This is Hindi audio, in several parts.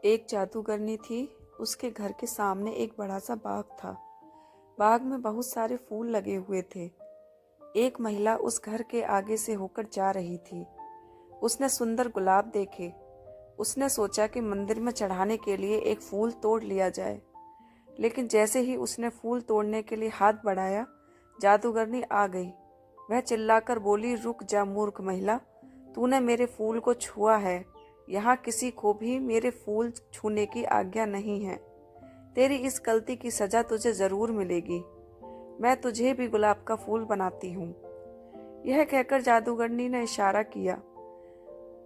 एक जादूगरनी थी। उसके घर के सामने एक बड़ा सा बाग था। बाग में बहुत सारे फूल लगे हुए थे। एक महिला उस घर के आगे से होकर जा रही थी। उसने सुंदर गुलाब देखे। उसने सोचा कि मंदिर में चढ़ाने के लिए एक फूल तोड़ लिया जाए। लेकिन जैसे ही उसने फूल तोड़ने के लिए हाथ बढ़ाया, जादूगरनी आ गई। वह चिल्लाकर बोली, रुक जा मूर्ख महिला, तूने मेरे फूल को छुआ है। यहाँ किसी को भी मेरे फूल छूने की आज्ञा नहीं है। तेरी इस गलती की सजा तुझे जरूर मिलेगी। मैं तुझे भी गुलाब का फूल बनाती हूँ। यह कहकर जादूगरनी ने इशारा किया।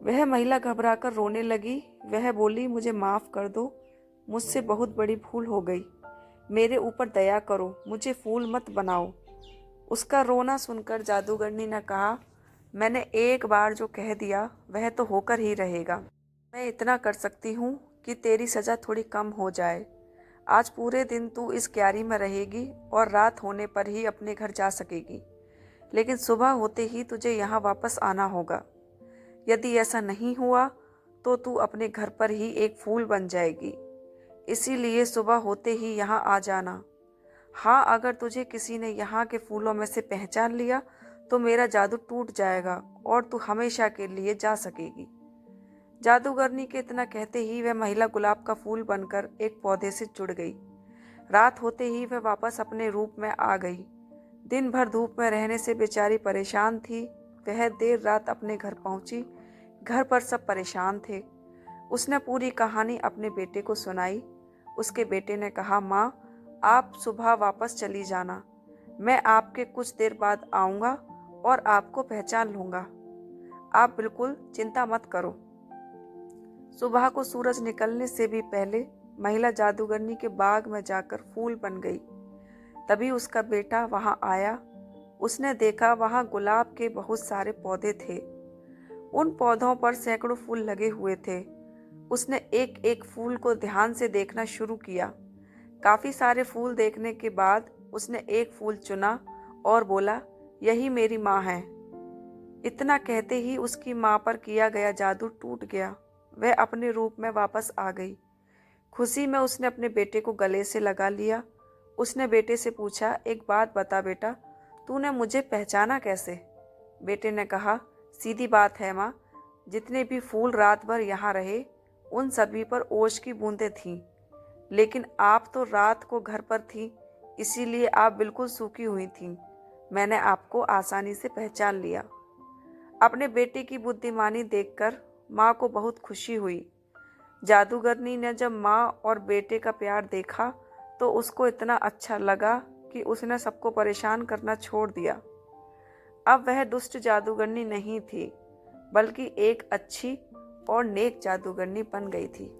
वह महिला घबराकर रोने लगी। वह बोली, मुझे माफ कर दो, मुझसे बहुत बड़ी भूल हो गई। मेरे ऊपर दया करो, मुझे फूल मत बनाओ। उसका रोना सुनकर जादूगरनी ने कहा, मैंने एक बार जो कह दिया वह तो होकर ही रहेगा। मैं इतना कर सकती हूँ कि तेरी सजा थोड़ी कम हो जाए। आज पूरे दिन तू इस क्यारी में रहेगी और रात होने पर ही अपने घर जा सकेगी। लेकिन सुबह होते ही तुझे यहाँ वापस आना होगा। यदि ऐसा नहीं हुआ तो तू अपने घर पर ही एक फूल बन जाएगी। इसीलिए सुबह होते ही यहाँ आ जाना। हाँ, अगर तुझे किसी ने यहाँ के फूलों में से पहचान लिया तो मेरा जादू टूट जाएगा और तू हमेशा के लिए जा सकेगी। जादूगरनी के इतना कहते ही वह महिला गुलाब का फूल बनकर एक पौधे से जुड़ गई। रात होते ही वह वापस अपने रूप में आ गई। दिन भर धूप में रहने से बेचारी परेशान थी। वह देर रात अपने घर पहुंची। घर पर सब परेशान थे। उसने पूरी कहानी अपने बेटे को सुनाई। उसके बेटे ने कहा, माँ, आप सुबह वापस चली जाना। मैं आपके कुछ देर बाद आऊँगा और आपको पहचान लूँगा। आप बिल्कुल चिंता मत करो। सुबह को सूरज निकलने से भी पहले महिला जादूगरनी के बाग में जाकर फूल बन गई। तभी उसका बेटा वहां आया। उसने देखा वहां गुलाब के बहुत सारे पौधे थे। उन पौधों पर सैकड़ों फूल लगे हुए थे। उसने एक एक फूल को ध्यान से देखना शुरू किया। काफी सारे फूल देखने के बाद उसने एक फूल चुना और बोला, यही मेरी माँ है। इतना कहते ही उसकी माँ पर किया गया जादू टूट गया। वह अपने रूप में वापस आ गई। खुशी में उसने अपने बेटे को गले से लगा लिया। उसने बेटे से पूछा, एक बात बता बेटा, तूने मुझे पहचाना कैसे? बेटे ने कहा, सीधी बात है माँ, जितने भी फूल रात भर यहाँ रहे उन सभी पर ओस की बूंदें थीं। लेकिन आप तो रात को घर पर थी, इसीलिए आप बिल्कुल सूखी हुई थीं। मैंने आपको आसानी से पहचान लिया। अपने बेटे की बुद्धिमानी देखकर माँ को बहुत खुशी हुई। जादूगरनी ने जब माँ और बेटे का प्यार देखा तो उसको इतना अच्छा लगा कि उसने सबको परेशान करना छोड़ दिया। अब वह दुष्ट जादूगरनी नहीं थी, बल्कि एक अच्छी और नेक जादूगरनी बन गई थी।